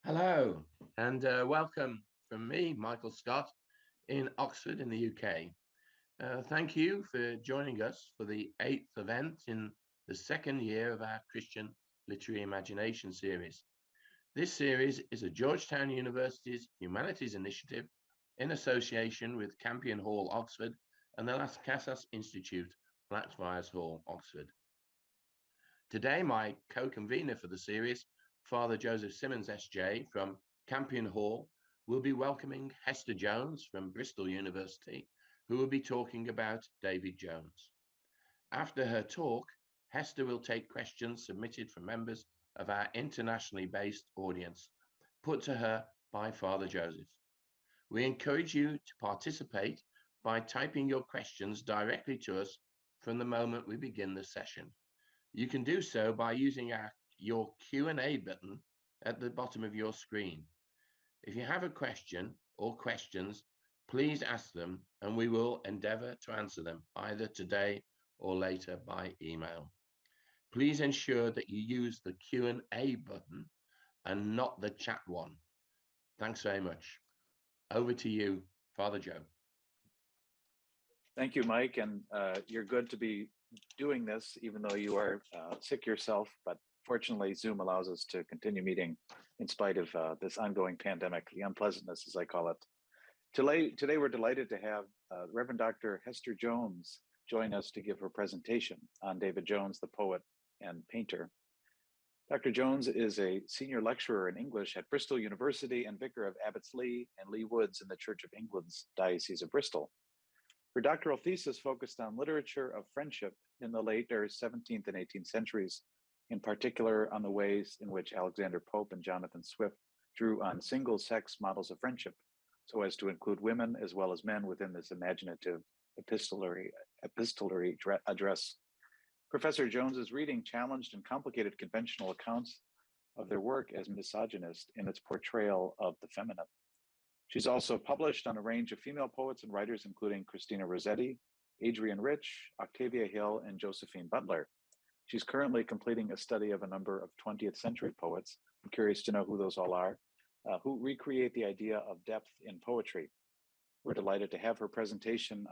Hello, and welcome from me, Michael Scott, in Oxford, in the UK. Thank you for joining us for the eighth event in the second year of our Christian Literary Imagination series. This series is a Georgetown University's Humanities Initiative in association with Campion Hall, Oxford, and the Las Casas Institute, Blackfriars Hall, Oxford. Today, my co-convener for the series, Father Joseph Simmons, SJ, from Campion Hall, will be welcoming Hester Jones from Bristol University, who will be talking about David Jones. After her talk, Hester will take questions submitted from members of our internationally based audience, put to her by Father Joseph. We encourage you to participate by typing your questions directly to us from the moment we begin the session. You can do so by using your Q&A button at the bottom of your screen. If you have a question or questions, please ask them and we will endeavor to answer them either today or later by email. Please ensure that you use the Q&A button and not the chat one. Thanks very much. Over to you, Father Joe. Thank you, Mike, and you're good to be doing this, even though you are sick yourself. But fortunately, Zoom allows us to continue meeting in spite of this ongoing pandemic, the unpleasantness, as I call it. Today we're delighted to have Reverend Dr. Hester Jones join us to give her presentation on David Jones, the poet and painter. Dr. Jones is a senior lecturer in English at Bristol University and vicar of Abbotsleigh and Leigh Woods in the Church of England's Diocese of Bristol. Her doctoral thesis focused on literature of friendship in the later 17th and 18th centuries, in particular on the ways in which Alexander Pope and Jonathan Swift drew on single-sex models of friendship, so as to include women as well as men within this imaginative epistolary address. Professor Jones's reading challenged and complicated conventional accounts of their work as misogynist in its portrayal of the feminine. She's also published on a range of female poets and writers, including Christina Rossetti, Adrienne Rich, Octavia Hill, and Josephine Butler. She's currently completing a study of a number of 20th century poets. I'm curious to know who those all are, who recreate the idea of depth in poetry. We're delighted to have her presentation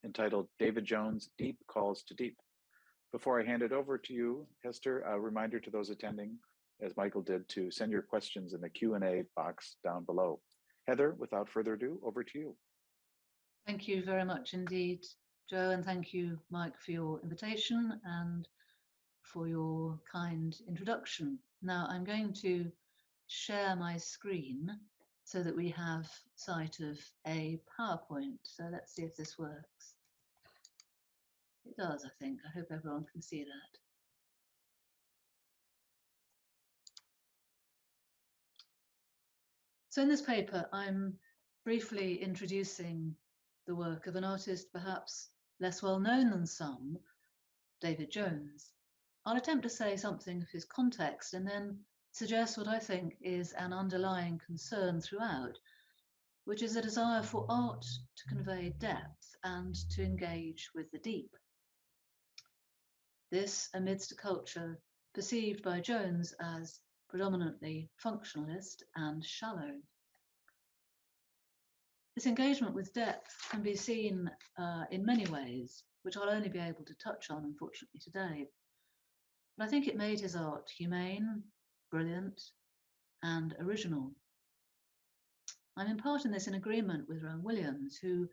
entitled David Jones, Deep Calls to Deep. Before I hand it over to you, Hester, a reminder to those attending, as Michael did, to send your questions in the Q&A box down below. Heather, without further ado, over to you. Thank you very much indeed, Joe, and thank you, Mike, for your invitation and for your kind introduction. Now I'm going to share my screen so that we have sight of a PowerPoint. So let's see if this works. It does, I think. I hope everyone can see that. So in this paper, I'm briefly introducing the work of an artist perhaps less well known than some, David Jones. I'll attempt to say something of his context and then suggest what I think is an underlying concern throughout, which is a desire for art to convey depth and to engage with the deep. This amidst a culture perceived by Jones as predominantly functionalist and shallow. This engagement with depth can be seen in many ways, which I'll only be able to touch on, unfortunately, today. But I think it made his art humane, brilliant, and original. I'm in part in this in agreement with Rowan Williams, who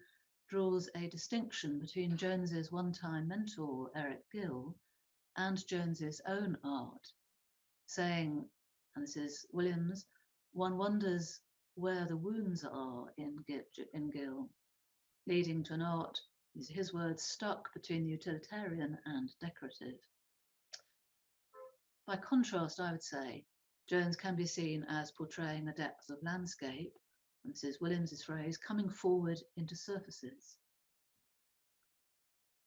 draws a distinction between Jones's one-time mentor, Eric Gill, and Jones's own art, saying, and this is Williams, one wonders where the wounds are in Gill, leading to an art, these are his words, stuck between the utilitarian and decorative. By contrast, I would say, Jones can be seen as portraying a depth of landscape, and this is Williams's phrase, coming forward into surfaces.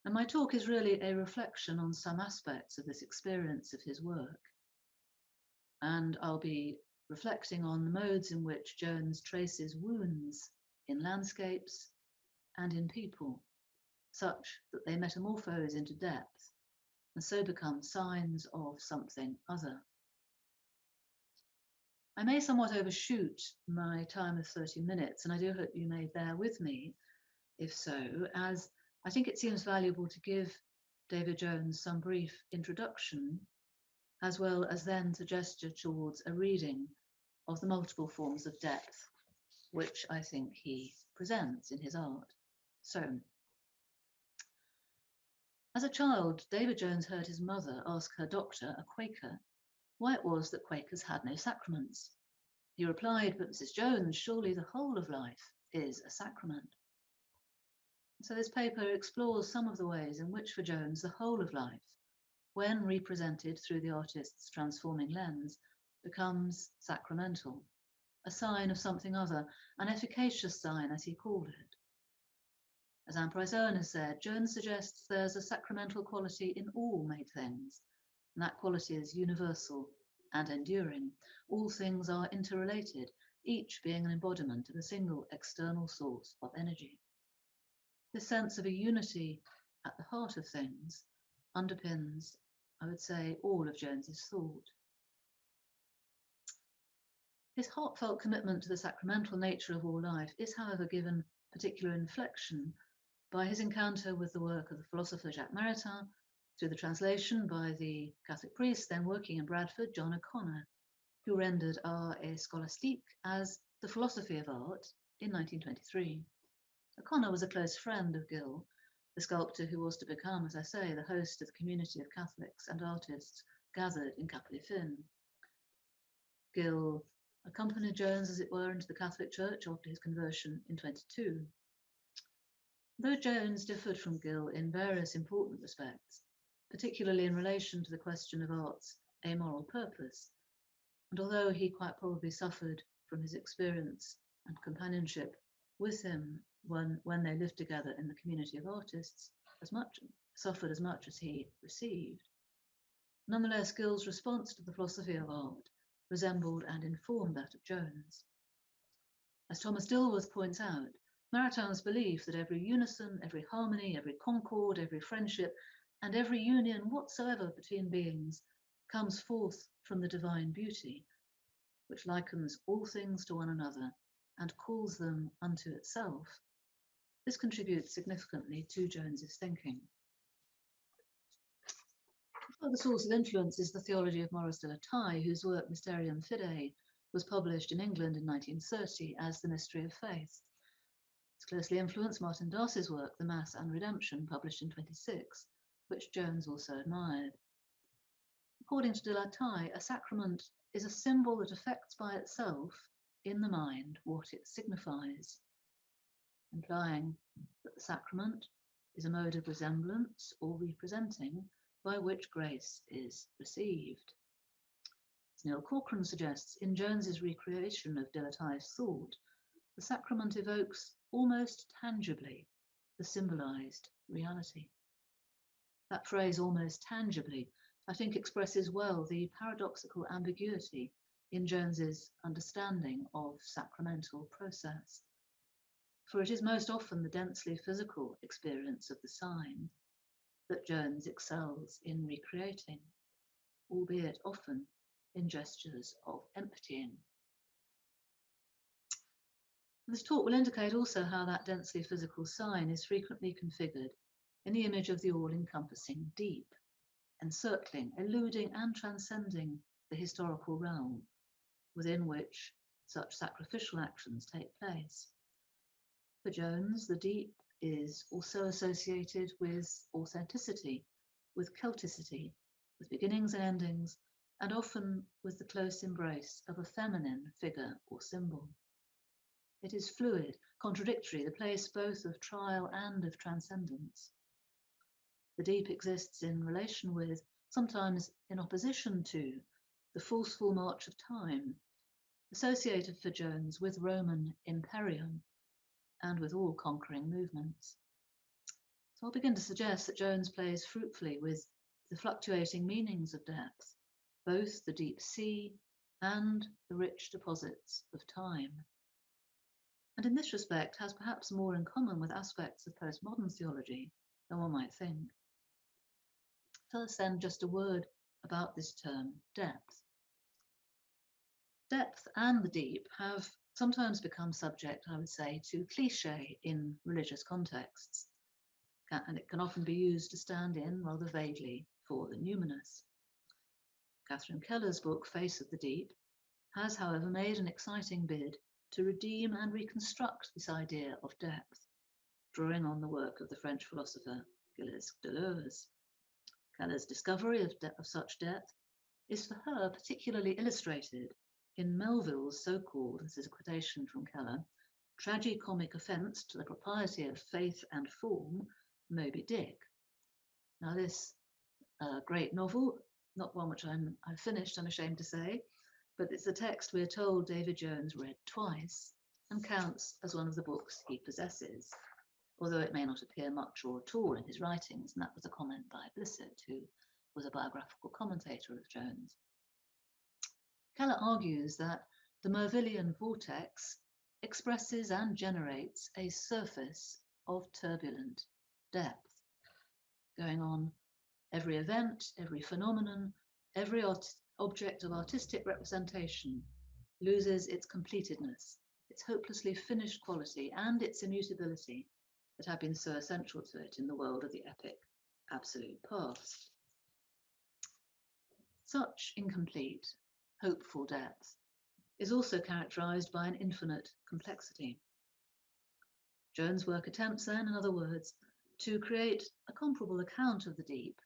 And my talk is really a reflection on some aspects of this experience of his work. And I'll be reflecting on the modes in which Jones traces wounds in landscapes and in people, such that they metamorphose into depth and so become signs of something other. I may somewhat overshoot my time of 30 minutes, and I do hope you may bear with me if so, as I think it seems valuable to give David Jones some brief introduction, as well as then to gesture towards a reading of the multiple forms of depth, which I think he presents in his art. So, as a child, David Jones heard his mother ask her doctor, a Quaker, why it was that Quakers had no sacraments. He replied, but Mrs. Jones, surely the whole of life is a sacrament. So this paper explores some of the ways in which for Jones the whole of life, when represented through the artist's transforming lens, becomes sacramental, a sign of something other, an efficacious sign as he called it. As Anne Price Owen has said, Jones suggests there's a sacramental quality in all made things, and that quality is universal and enduring. All things are interrelated, each being an embodiment of a single external source of energy. This sense of a unity at the heart of things underpins, I would say, all of Jones's thought. His heartfelt commitment to the sacramental nature of all life is, however, given particular inflection by his encounter with the work of the philosopher Jacques Maritain, through the translation by the Catholic priest then working in Bradford, John O'Connor, who rendered Art et Scolastique as the philosophy of art in 1923. O'Connor was a close friend of Gill, the sculptor who was to become, as I say, the host of the community of Catholics and artists gathered in Capel y Ffyn. Gill accompanied Jones, as it were, into the Catholic Church after his conversion in 22. Though Jones differed from Gill in various important respects, particularly in relation to the question of art's amoral purpose, and although he quite probably suffered from his experience and companionship with him when they lived together in the community of artists, suffered as much as he received, nonetheless Gill's response to the philosophy of art resembled and informed that of Jones. As Thomas Dilworth points out, Maritain's belief that every unison, every harmony, every concord, every friendship, and every union whatsoever between beings comes forth from the divine beauty, which likens all things to one another and calls them unto itself. This contributes significantly to Jones's thinking. Another source of influence is the theology of Maurice de la Taille, whose work Mysterium Fidei was published in England in 1930 as The Mystery of Faith. It's closely influenced Martin Darcy's work, The Mass and Redemption, published in 26, which Jones also admired. According to de la Taille, a sacrament is a symbol that affects by itself in the mind what it signifies, implying that the sacrament is a mode of resemblance or representing by which grace is received. As Neil Corcoran suggests, in Jones's recreation of de la Taille's thought, the sacrament evokes almost tangibly the symbolized reality. That phrase, almost tangibly, I think expresses well the paradoxical ambiguity in Jones's understanding of sacramental process. For it is most often the densely physical experience of the sign that Jones excels in recreating, albeit often in gestures of emptying. This talk will indicate also how that densely physical sign is frequently configured in the image of the all-encompassing deep, encircling, eluding and transcending the historical realm within which such sacrificial actions take place. For Jones, the deep is also associated with authenticity, with Celticity, with beginnings and endings, and often with the close embrace of a feminine figure or symbol. It is fluid, contradictory, the place both of trial and of transcendence. The deep exists in relation with, sometimes in opposition to, the forceful march of time, associated for Jones with Roman imperium and with all conquering movements. So I'll begin to suggest that Jones plays fruitfully with the fluctuating meanings of depth, both the deep sea and the rich deposits of time. And in this respect has perhaps more in common with aspects of postmodern theology than one might think. First then, just a word about this term, depth. depth and the deep have sometimes become subject, I would say, to cliche in religious contexts, and it can often be used to stand in rather vaguely for the numinous. Catherine Keller's book, Face of the Deep, has, however, made an exciting bid to redeem and reconstruct this idea of depth, drawing on the work of the French philosopher Gilles Deleuze. Keller's discovery of such depth is for her particularly illustrated in Melville's so-called, this is a quotation from Keller, tragicomic offence to the propriety of faith and form, Moby Dick. Now this great novel, not one which I've finished, I'm ashamed to say, but it's a text we're told David Jones read twice and counts as one of the books he possesses, although it may not appear much or at all in his writings, and that was a comment by Blissett, who was a biographical commentator of Jones. Keller argues that the Mervillian vortex expresses and generates a surface of turbulent depth, going on every event, every phenomenon, every object of artistic representation loses its completedness, its hopelessly finished quality, and its immutability that had been so essential to it in the world of the epic absolute past. Such incomplete, hopeful depth is also characterized by an infinite complexity. Jones' work attempts then, in other words, to create a comparable account of the deep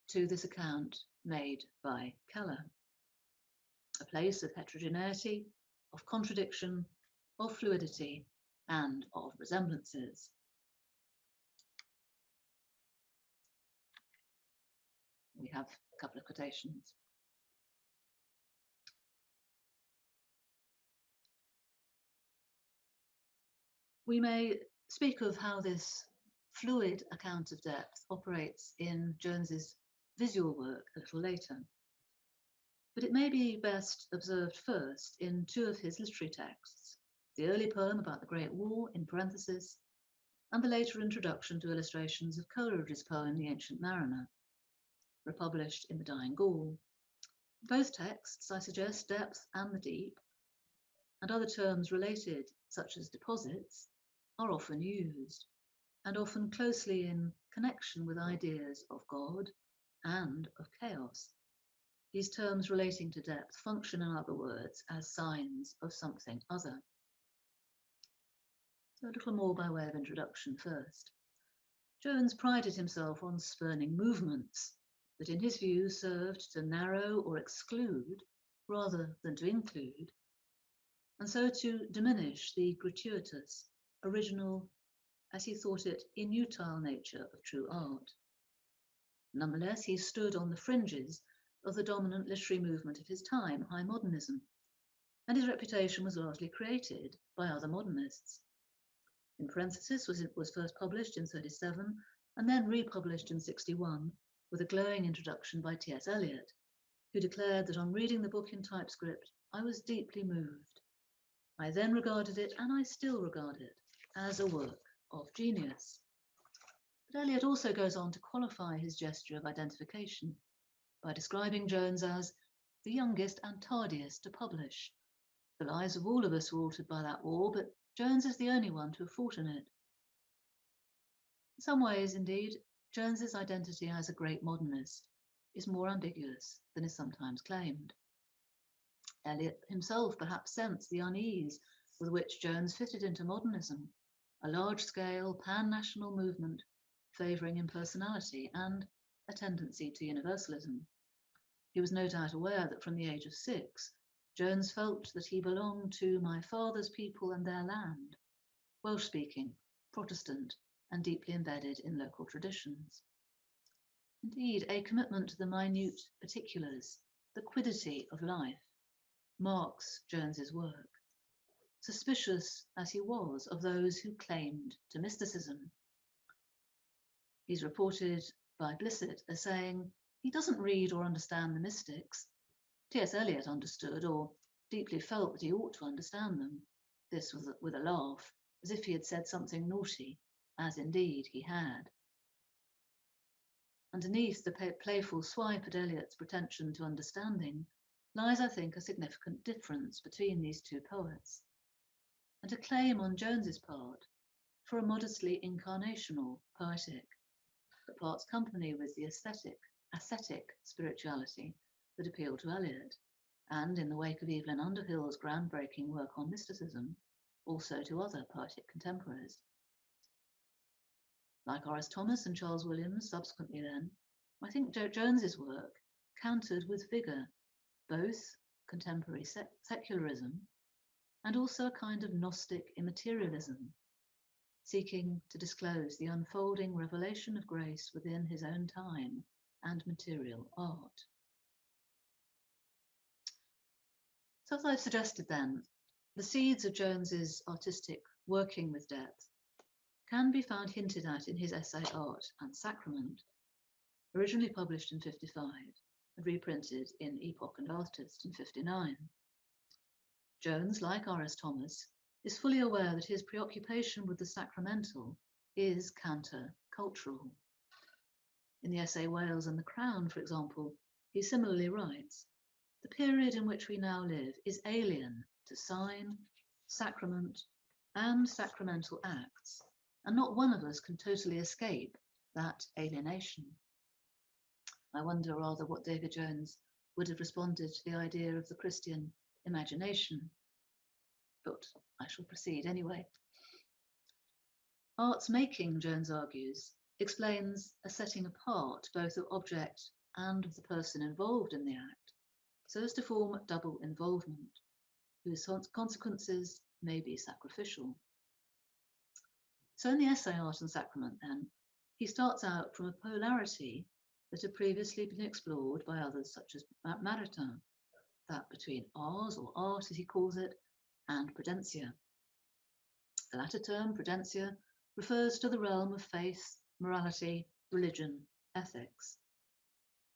to this account made by Keller, a place of heterogeneity, of contradiction, of fluidity, and of resemblances. We have a couple of quotations. We may speak of how this fluid account of depth operates in Jones's visual work a little later, but it may be best observed first in two of his literary texts, the early poem about the Great War, in parenthesis, and the later introduction to illustrations of Coleridge's poem, The Ancient Mariner, republished in The Dying Gaul. Both texts, I suggest, depth and the deep, and other terms related, such as deposits, are often used, and often closely in connection with ideas of God and of chaos. These terms relating to depth function, in other words, as signs of something other. So a little more by way of introduction first. Jones prided himself on spurning movements that in his view served to narrow or exclude rather than to include, and so to diminish the gratuitous, original, as he thought it, inutile nature of true art. Nonetheless, he stood on the fringes of the dominant literary movement of his time, high modernism, and his reputation was largely created by other modernists. In parenthesis was first published in 1937 and then republished in 1961 with a glowing introduction by T.S. Eliot, who declared that on reading the book in typescript, I was deeply moved. I then regarded it, and I still regard it, as a work of genius. But Eliot also goes on to qualify his gesture of identification by describing Jones as the youngest and tardiest to publish. The lives of all of us were altered by that war, but Jones is the only one to have fought in it. In some ways, indeed, Jones's identity as a great modernist is more ambiguous than is sometimes claimed. Eliot himself perhaps sensed the unease with which Jones fitted into modernism, a large-scale pan-national movement favouring impersonality and a tendency to universalism. He was no doubt aware that from the age of 6, Jones felt that he belonged to my father's people and their land, Welsh-speaking, Protestant, and deeply embedded in local traditions. Indeed, a commitment to the minute particulars, the quiddity of life, marks Jones's work, suspicious as he was of those who claimed to mysticism. He's reported by Blissett as saying, he doesn't read or understand the mystics. T.S. Eliot understood or deeply felt that he ought to understand them, this with a laugh, as if he had said something naughty, as indeed he had. Underneath the playful swipe at Eliot's pretension to understanding lies, I think, a significant difference between these two poets, and a claim on Jones's part for a modestly incarnational poetic that parts company with the ascetic spirituality that appealed to Eliot, and in the wake of Evelyn Underhill's groundbreaking work on mysticism, also to other poetic contemporaries. Like Horace Thomas and Charles Williams subsequently then, I think Jones's work countered with vigour both contemporary secularism and also a kind of Gnostic immaterialism, seeking to disclose the unfolding revelation of grace within his own time and material art. So as I've suggested then, the seeds of Jones's artistic working with depth can be found hinted at in his essay Art and Sacrament, originally published in 55 and reprinted in Epoch and Artist in 59. Jones, like R.S. Thomas, is fully aware that his preoccupation with the sacramental is counter-cultural. In the essay Wales and the Crown, for example, he similarly writes, "The period in which we now live is alien to sign, sacrament, and sacramental acts, and not one of us can totally escape that alienation." I wonder rather what David Jones would have responded to the idea of the Christian imagination, but I shall proceed anyway. Art's making, Jones argues, explains a setting apart both of object and of the person involved in the act, so as to form double involvement, whose consequences may be sacrificial. So in the essay Art and Sacrament, then, he starts out from a polarity that had previously been explored by others such as Maritain, that between ars, or art as he calls it, and prudentia. The latter term, prudentia, refers to the realm of faith, morality, religion, ethics,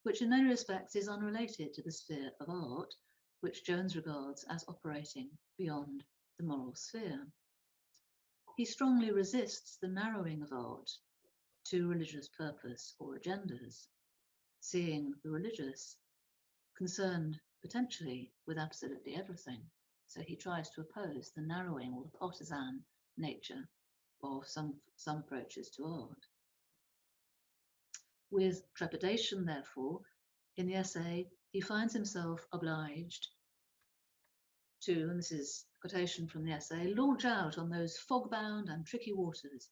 which in many respects is unrelated to the sphere of art, which Jones regards as operating beyond the moral sphere. He strongly resists the narrowing of art to religious purpose or agendas, seeing the religious concerned potentially with absolutely everything. So he tries to oppose the narrowing or the partisan nature of some approaches to art. With trepidation, therefore, in the essay, he finds himself obliged to, and this is a quotation from the essay, launch out on those fog-bound and tricky waters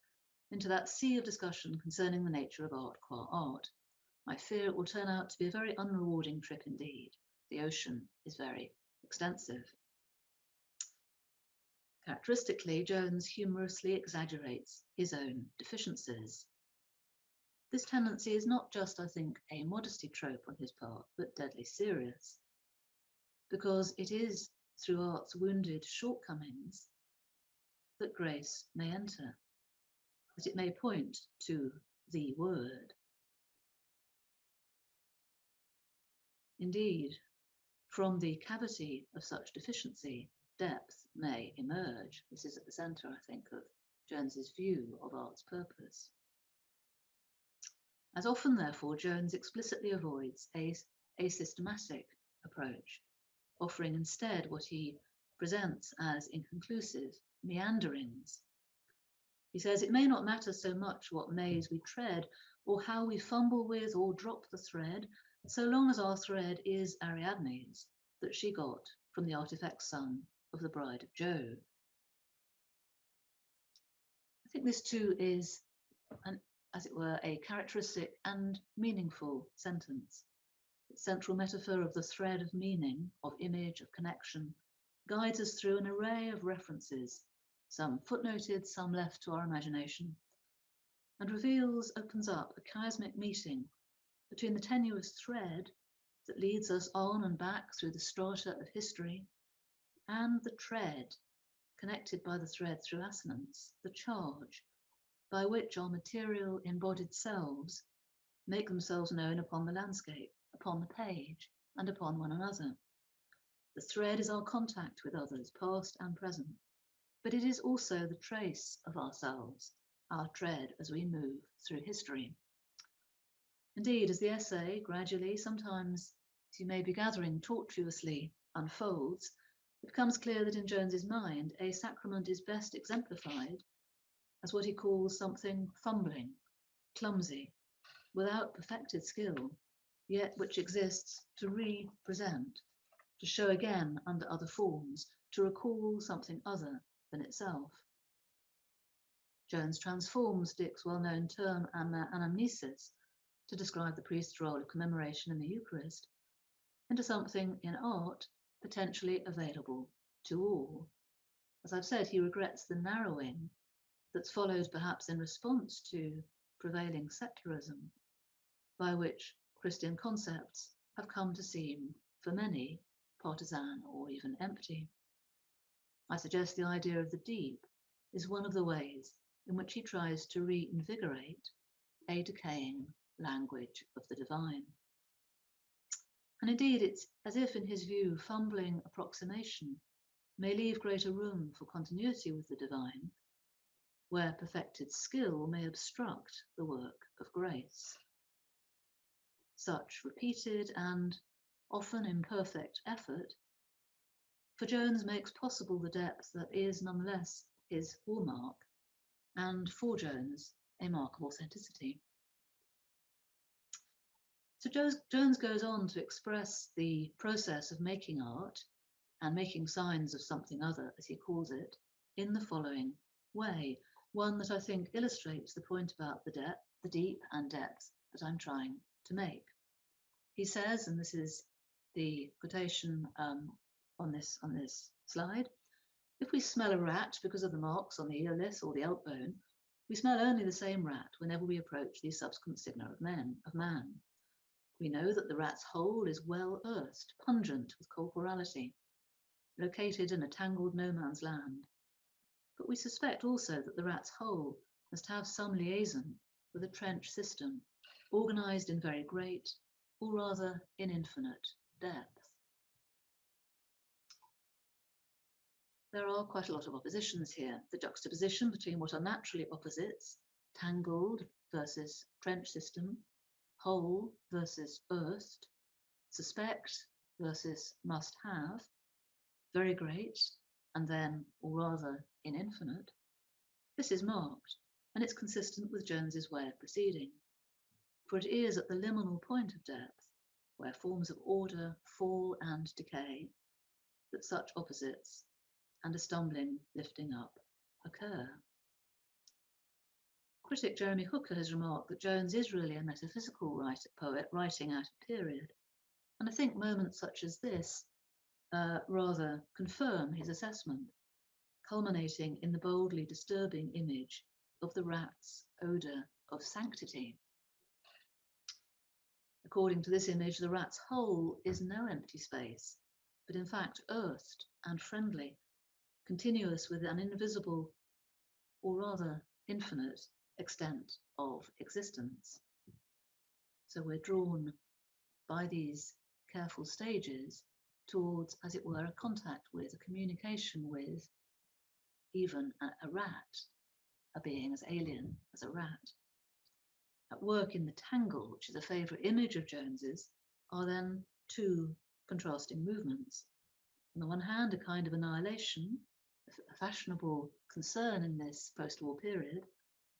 into that sea of discussion concerning the nature of art qua art. I fear it will turn out to be a very unrewarding trip indeed. The ocean is very extensive. Characteristically, Jones humorously exaggerates his own deficiencies. This tendency is not just, I think, a modesty trope on his part, but deadly serious, because it is through art's wounded shortcomings that grace may enter, that it may point to the word. Indeed, from the cavity of such deficiency, depth may emerge. This is at the centre, I think, of Jones's view of art's purpose. As often, therefore, Jones explicitly avoids a systematic approach, offering instead what he presents as inconclusive meanderings. He says, "It may not matter so much what maze we tread, or how we fumble with or drop the thread, so long as our thread is Ariadne's, that she got from the artifact son of the bride of Jove." I think this too is, as it were, a characteristic and meaningful sentence. The central metaphor of the thread of meaning, of image, of connection, guides us through an array of references, some footnoted, some left to our imagination, and opens up a chiasmic meeting between the tenuous thread that leads us on and back through the strata of history, and the tread, connected by the thread through assonance, the charge, by which our material embodied selves make themselves known upon the landscape, upon the page, and upon one another. The thread is our contact with others, past and present, but it is also the trace of ourselves, our tread as we move through history. Indeed, as the essay gradually, sometimes as you may be gathering tortuously unfolds, it becomes clear that in Jones's mind, a sacrament is best exemplified as what he calls something fumbling, clumsy, without perfected skill, yet which exists to represent, to show again under other forms, to recall something other than itself. Jones transforms Dick's well-known term anamnesis to describe the priest's role of commemoration in the Eucharist into something in art potentially available to all. As I've said, he regrets the narrowing that's followed perhaps in response to prevailing secularism, by which Christian concepts have come to seem, for many, partisan or even empty. I suggest the idea of the deep is one of the ways in which he tries to reinvigorate a decaying language of the divine. And indeed, it's as if, in his view, fumbling approximation may leave greater room for continuity with the divine, where perfected skill may obstruct the work of grace. Such repeated and often imperfect effort for Jones makes possible the depth that is nonetheless his hallmark, and for Jones a mark of authenticity. So Jones goes on to express the process of making art and making signs of something other, as he calls it, in the following way, one that I think illustrates the point about the deep and depth that I'm trying to make. He says, and this is the quotation on this slide, if we smell a rat because of the marks on the earless or the elk bone, we smell only the same rat whenever we approach the subsequent signa of man. We know that the rat's hole is well earthed, pungent with corporality, located in a tangled no man's land. But we suspect also that the rat's hole must have some liaison with a trench system, organized in very great, or rather in infinite, depth. There are quite a lot of oppositions here. The juxtaposition between what are naturally opposites, tangled versus trench system, whole versus earthed, suspect versus must have, very great, and then, or rather, in infinite. This is marked, and it's consistent with Jones's way of proceeding, for it is at the liminal point of depth, where forms of order fall and decay, that such opposites and a stumbling lifting up occur. Critic Jeremy Hooker has remarked that Jones is really a metaphysical poet writing out a period, and I think moments such as this rather confirm his assessment, culminating in the boldly disturbing image of the rat's odour of sanctity. According to this image, the rat's hole is no empty space, but in fact earthed and friendly, continuous with an invisible, or rather infinite, extent of existence. So we're drawn by these careful stages towards, as it were, a contact with, a communication with even a rat, a being as alien as a rat. At work in the tangle, which is a favourite image of Jones's, are then two contrasting movements. On the one hand, a kind of annihilation, a fashionable concern in this post-war period.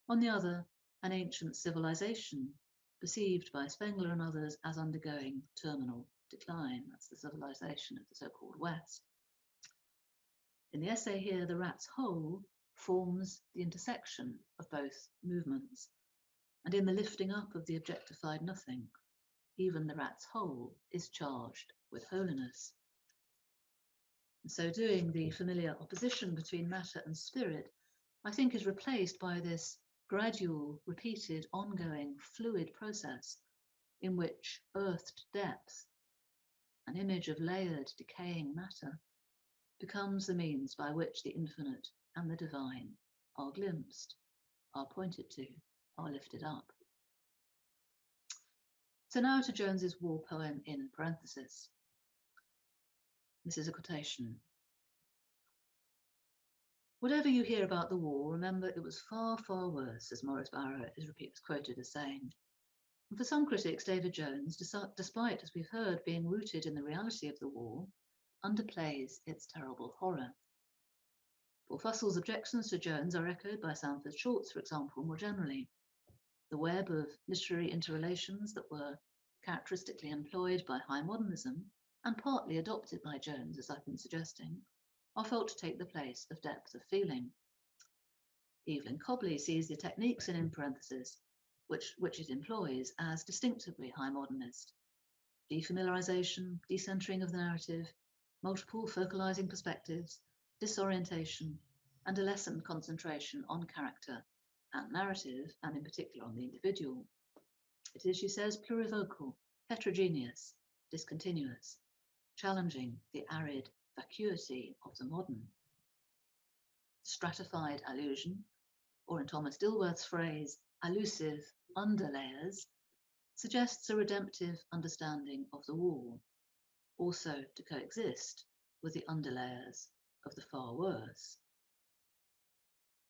On the other, an ancient civilization, perceived by Spengler and others as undergoing terminal decline. That's the civilization of the so-called West. In the essay here, the rat's hole forms the intersection of both movements, and in the lifting up of the objectified nothing, even the rat's hole is charged with holiness. In so doing, the familiar opposition between matter and spirit, I think, is replaced by this gradual, repeated, ongoing, fluid process in which earthed depth, an image of layered, decaying matter, becomes the means by which the infinite and the divine are glimpsed, are pointed to, are lifted up. So now to Jones's war poem in parenthesis. This is a quotation. Whatever you hear about the war, remember it was far, far worse, as Maurice Barrow is quoted as saying. And for some critics, David Jones, despite, as we've heard, being rooted in the reality of the war, underplays its terrible horror. Paul Fussell's objections to Jones are echoed by Sanford Short's, for example, more generally. The web of literary interrelations that were characteristically employed by high modernism, and partly adopted by Jones, as I've been suggesting, are felt to take the place of depth of feeling. Evelyn Cobley sees the techniques in parentheses, which it employs, as distinctively high modernist. Defamiliarization, decentering of the narrative, multiple focalizing perspectives, disorientation, and a lessened concentration on character and narrative, and in particular on the individual. It is, she says, plurivocal, heterogeneous, discontinuous, challenging the arid vacuity of the modern. Stratified allusion, or in Thomas Dilworth's phrase, allusive underlayers, suggests a redemptive understanding of the war, also to coexist with the underlayers of the far worse.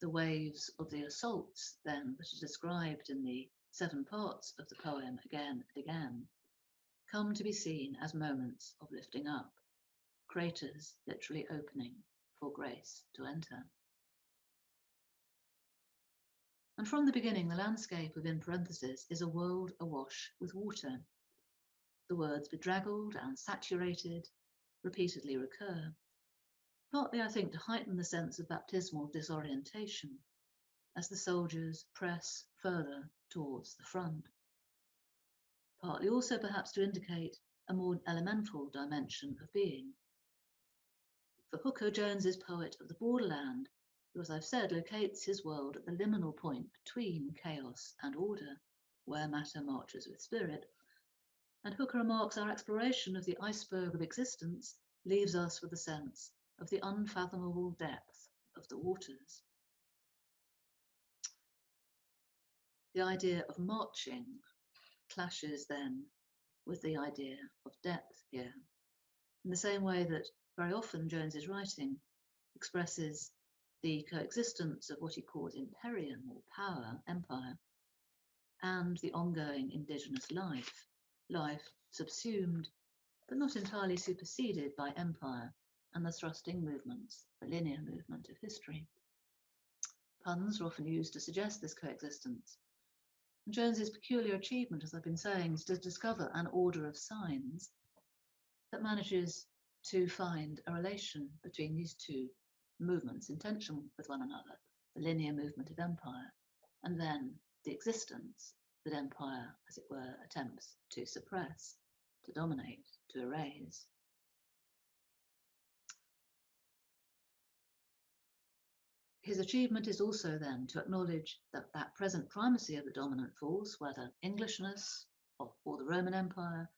The waves of the assaults, then, that are described in the 7 parts of the poem again and again, come to be seen as moments of lifting up, craters literally opening for grace to enter. And from the beginning, the landscape of in parentheses is a world awash with water. The words bedraggled and saturated repeatedly recur, partly, I think, to heighten the sense of baptismal disorientation as the soldiers press further towards the front. Partly also perhaps to indicate a more elemental dimension of being. For Hooker, Jones is poet of the borderland, who, as I've said, locates his world at the liminal point between chaos and order, where matter marches with spirit. And Hooker remarks our exploration of the iceberg of existence leaves us with a sense of the unfathomable depth of the waters. The idea of marching clashes then with the idea of depth here, in the same way that very often Jones's writing expresses the coexistence of what he calls imperium or power, empire, and the ongoing indigenous life subsumed but not entirely superseded by empire and the thrusting movements, the linear movement of history. Puns are often used to suggest this coexistence. And Jones's peculiar achievement, as I've been saying, is to discover an order of signs that manages to find a relation between these two movements in tension with one another, the linear movement of empire, and then the existence that empire, as it were, attempts to suppress, to dominate, to erase. His achievement is also then to acknowledge that present primacy of the dominant force, whether Englishness or the Roman Empire,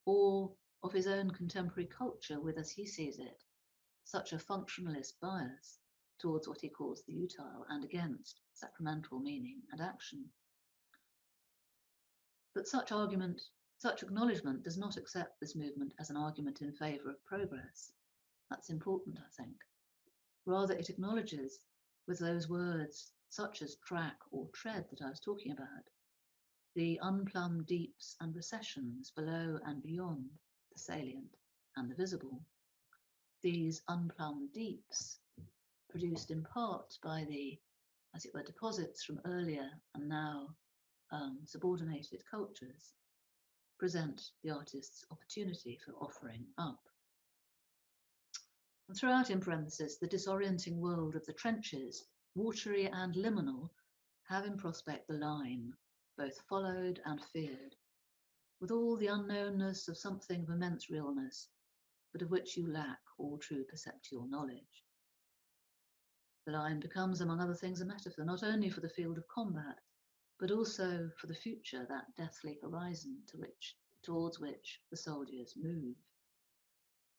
or of his own contemporary culture with, as he sees it, such a functionalist bias towards what he calls the utile and against sacramental meaning and action. But such acknowledgement does not accept this movement as an argument in favour of progress. That's important, I think. Rather, it acknowledges with those words such as track or tread that I was talking about, the unplumbed deeps and recessions below and beyond the salient and the visible. These unplumbed deeps, produced in part by the, as it were, deposits from earlier and now subordinated cultures, present the artist's opportunity for offering up. And throughout, in parentheses, the disorienting world of the trenches, watery and liminal, have in prospect the line, both followed and feared, with all the unknownness of something of immense realness, but of which you lack all true perceptual knowledge. The line becomes, among other things, a metaphor not only for the field of combat, but also for the future, that deathly horizon towards which the soldiers move.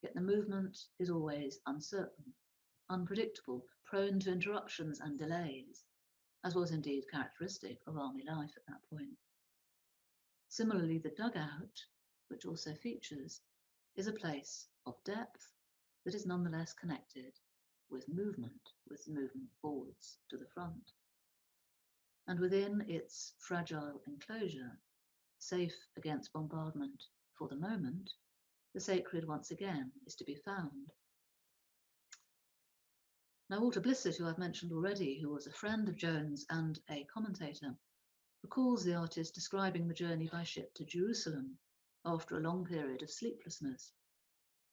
Yet the movement is always uncertain, unpredictable, prone to interruptions and delays, as was indeed characteristic of army life at that point. Similarly, the dugout, which also features, is a place of depth that is nonetheless connected with the movement forwards to the front. And within its fragile enclosure safe against bombardment for the moment, the sacred once again is to be found. Now, Walter Blissett, who I've mentioned already, who was a friend of Jones and a commentator, recalls the artist describing the journey by ship to Jerusalem after a long period of sleeplessness.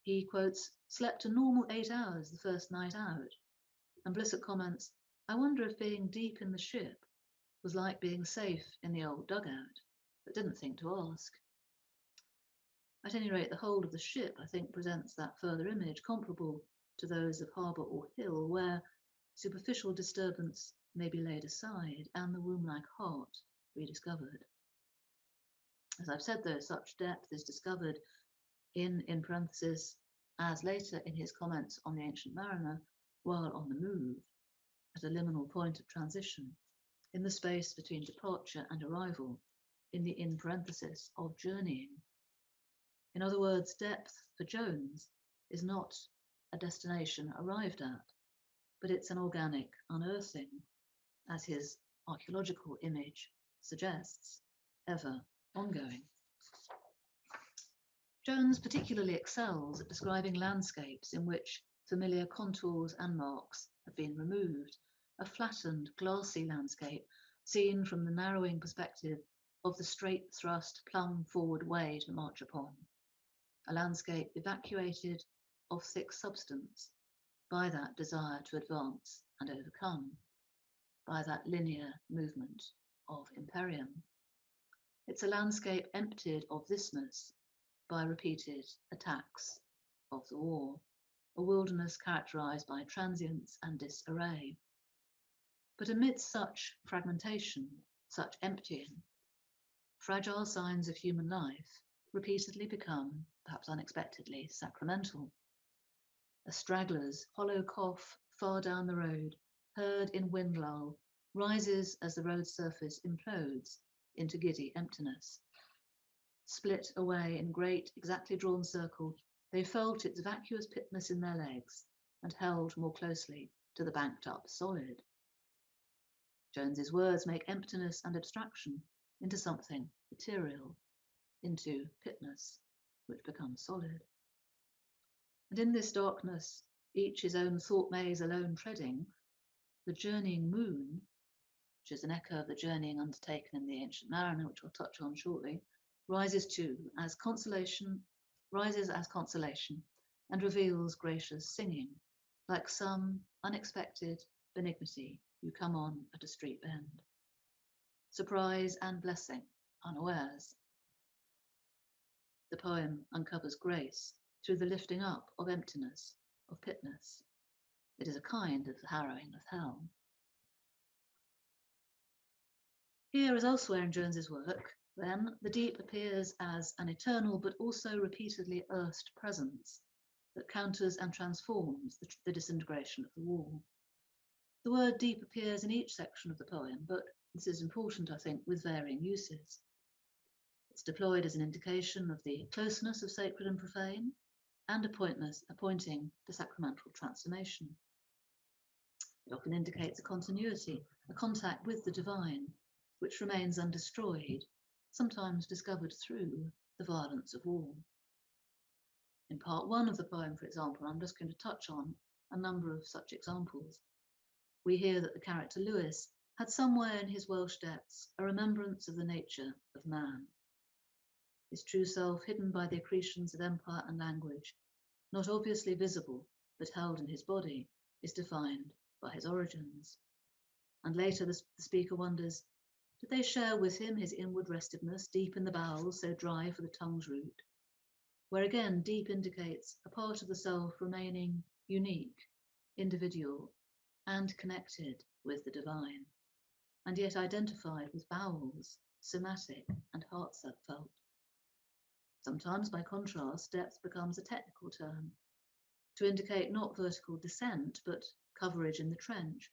He quotes, "Slept a normal 8 hours the first night out," and Blissett comments, "I wonder if being deep in the ship was like being safe in the old dugout, but didn't think to ask." At any rate, the hold of the ship, I think, presents that further image comparable to those of harbour or hill, where superficial disturbance may be laid aside and the womb-like heart rediscovered. As I've said, though, such depth is discovered in parenthesis, as later in his comments on the Ancient Mariner, while on the move, at a liminal point of transition, in the space between departure and arrival, in the in parenthesis of journeying. In other words, depth for Jones is not a destination arrived at, but it's an organic unearthing, as his archaeological image suggests, ever ongoing. Jones particularly excels at describing landscapes in which familiar contours and marks have been removed, a flattened, glassy landscape seen from the narrowing perspective of the straight thrust, plumb forward way to march upon, a landscape evacuated of thick substance by that desire to advance and overcome, by that linear movement of imperium. It's a landscape emptied of thisness by repeated attacks of the war, a wilderness characterized by transience and disarray. But amidst such fragmentation, such emptying, fragile signs of human life repeatedly become, perhaps unexpectedly, sacramental. A straggler's hollow cough far down the road, heard in wind lull, rises as the road surface implodes into giddy emptiness. Split away in great, exactly drawn circle, they felt its vacuous pitness in their legs and held more closely to the banked up solid. Jones's words make emptiness and abstraction into something material, into pitness, which becomes solid. And in this darkness, each his own thought maze alone treading, the journeying moon, which is an echo of the journeying undertaken in the Ancient Mariner, which I'll touch on shortly, rises as consolation, and reveals gracious singing, like some unexpected benignity you come on at a street bend. Surprise and blessing, unawares. The poem uncovers grace through the lifting up of emptiness, of pitness. It is a kind of harrowing of hell. Here, as elsewhere in Jones's work, then, the deep appears as an eternal but also repeatedly erst presence that counters and transforms the disintegration of the wall. The word deep appears in each section of the poem, but this is important, I think, with varying uses. It's deployed as an indication of the closeness of sacred and profane, and pointing to sacramental transformation. It often indicates a continuity, a contact with the divine, which remains undestroyed, sometimes discovered through the violence of war. In part one of the poem, for example, I'm just going to touch on a number of such examples. We hear that the character Lewis had somewhere in his Welsh depths a remembrance of the nature of man. His true self hidden by the accretions of empire and language, not obviously visible, but held in his body, is defined by his origins. And later the speaker wonders, did they share with him his inward restiveness deep in the bowels, so dry for the tongue's root? Where again deep indicates a part of the self remaining unique, individual, and connected with the divine, and yet identified with bowels, somatic and heartfelt. Sometimes, by contrast, depth becomes a technical term to indicate not vertical descent, but coverage in the trench,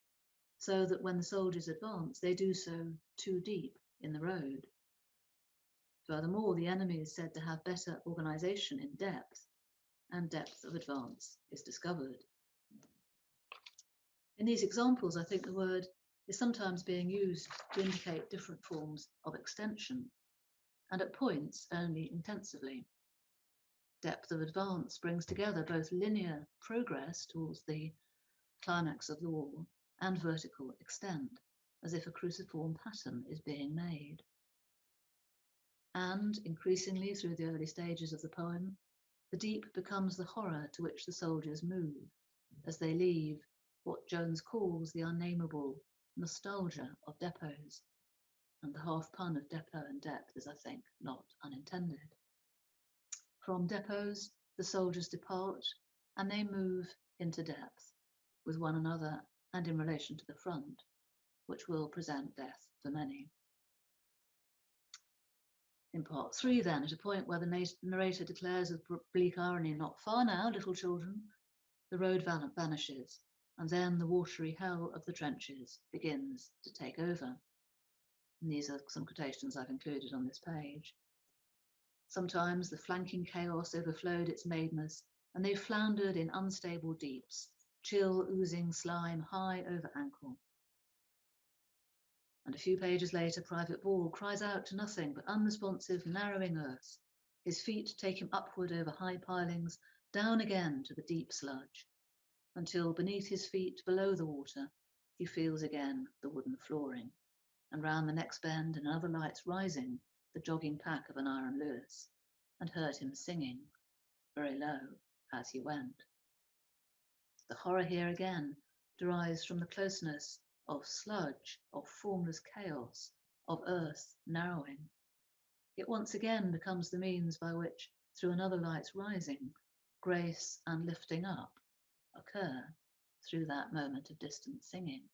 so that when the soldiers advance, they do so too deep in the road. Furthermore, the enemy is said to have better organization in depth, and depth of advance is discovered. In these examples, I think the word is sometimes being used to indicate different forms of extension. and at points only intensively. Depth of advance brings together both linear progress towards the climax of the war and vertical extent, as if a cruciform pattern is being made. And increasingly through the early stages of the poem, the deep becomes the horror to which the soldiers move as they leave what Jones calls the unnameable nostalgia of depots. And the half pun of depot and depth is, I think, not unintended. From depots, the soldiers depart and they move into depth with one another and in relation to the front, which will present death for many. In part 3, then, at a point where the narrator declares with bleak irony, "Not far now, little children," the road vanishes, and then the watery hell of the trenches begins to take over. And these are some quotations I've included on this page. Sometimes the flanking chaos overflowed its maidness, and they floundered in unstable deeps, chill oozing slime high over ankle. And a few pages later, Private Ball cries out to nothing but unresponsive, narrowing earth. His feet take him upward over high pilings, down again to the deep sludge, until beneath his feet, below the water, he feels again the wooden flooring, and round the next bend another light's rising, the jogging pack of an Iron Lewis, and heard him singing, very low, as he went. The horror here again derives from the closeness of sludge, of formless chaos, of earth narrowing. It once again becomes the means by which, through another light's rising, grace and lifting up occur through that moment of distant singing,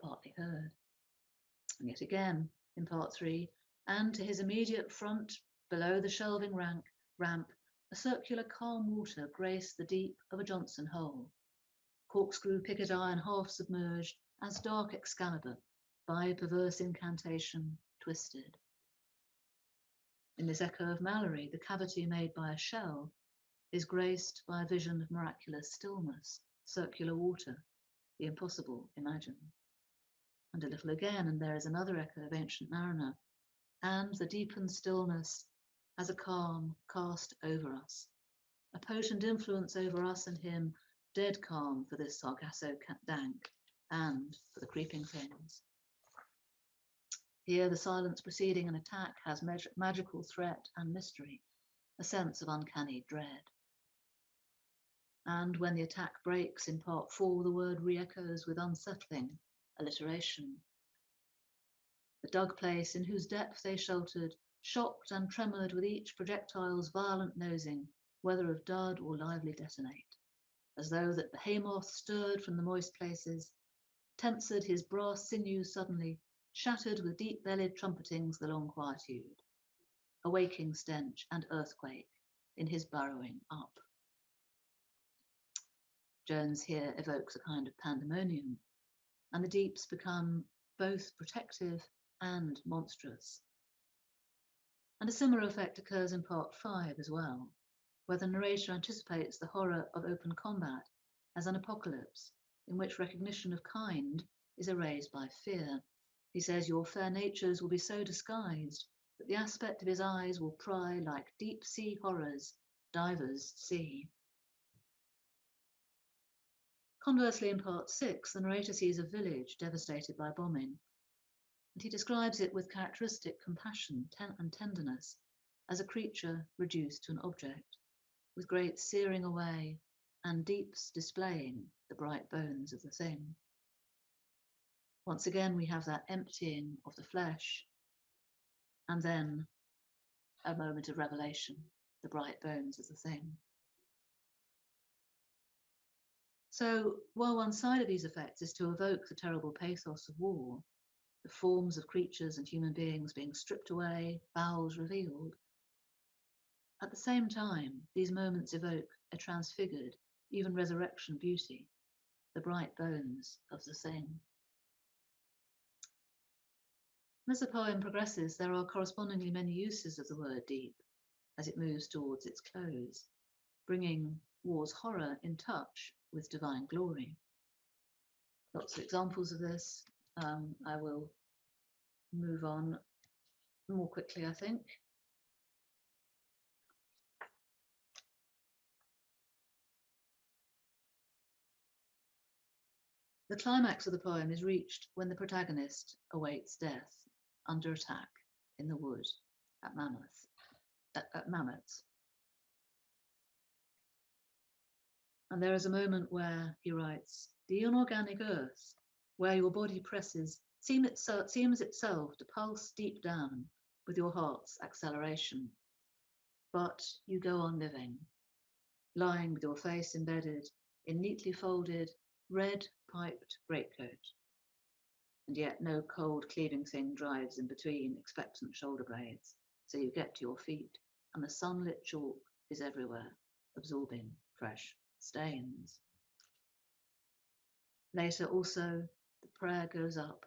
partly heard. And yet again, in part 3, and to his immediate front, below the shelving ramp, a circular calm water graced the deep of a Johnson hole. Corkscrew picket iron half submerged, as dark Excalibur, by perverse incantation, twisted. In this echo of Mallory, the cavity made by a shell is graced by a vision of miraculous stillness, circular water, the impossible imagine. And a little again, and there is another echo of Ancient Mariner, and the deepened stillness as a calm cast over us, a potent influence over us and him, dead calm for this Sargasso dank and for the creeping things. Here the silence preceding an attack has magical threat and mystery, a sense of uncanny dread. And when the attack breaks in part 4, the word re-echoes with unsettling alliteration. The dug place in whose depth they sheltered, shocked and tremored with each projectile's violent nosing, whether of dud or lively detonate, as though that behemoth stirred from the moist places, tensed his brass sinews suddenly, shattered with deep-bellied trumpetings the long quietude, a waking stench and earthquake in his burrowing up. Jones here evokes a kind of pandemonium, and the deeps become both protective and monstrous. And a similar effect occurs in part 5 as well, where the narrator anticipates the horror of open combat as an apocalypse in which recognition of kind is erased by fear. He says, "Your fair natures will be so disguised that the aspect of his eyes will pry like deep sea horrors divers see." Conversely, in part 6, the narrator sees a village devastated by bombing, and he describes it with characteristic compassion and tenderness as a creature reduced to an object, with great searing away and deeps displaying the bright bones of the thing. Once again, we have that emptying of the flesh, and then a moment of revelation, the bright bones of the thing. So while one side of these effects is to evoke the terrible pathos of war, the forms of creatures and human beings being stripped away, bowels revealed, at the same time, these moments evoke a transfigured, even resurrection beauty, the bright bones of the thing. As the poem progresses, there are correspondingly many uses of the word deep as it moves towards its close, bringing war's horror in touch with divine glory. Lots of examples of this. I will move on more quickly, I think. The climax of the poem is reached when the protagonist awaits death under attack in the wood at Mammoths. And there is a moment where he writes, "The inorganic earth, where your body presses, seems itself to pulse deep down with your heart's acceleration. But you go on living, lying with your face embedded in neatly folded, red piped greatcoat. And yet no cold cleaving thing drives in between expectant shoulder blades, so you get to your feet, and the sunlit chalk is everywhere, absorbing fresh stains." Later also, the prayer goes up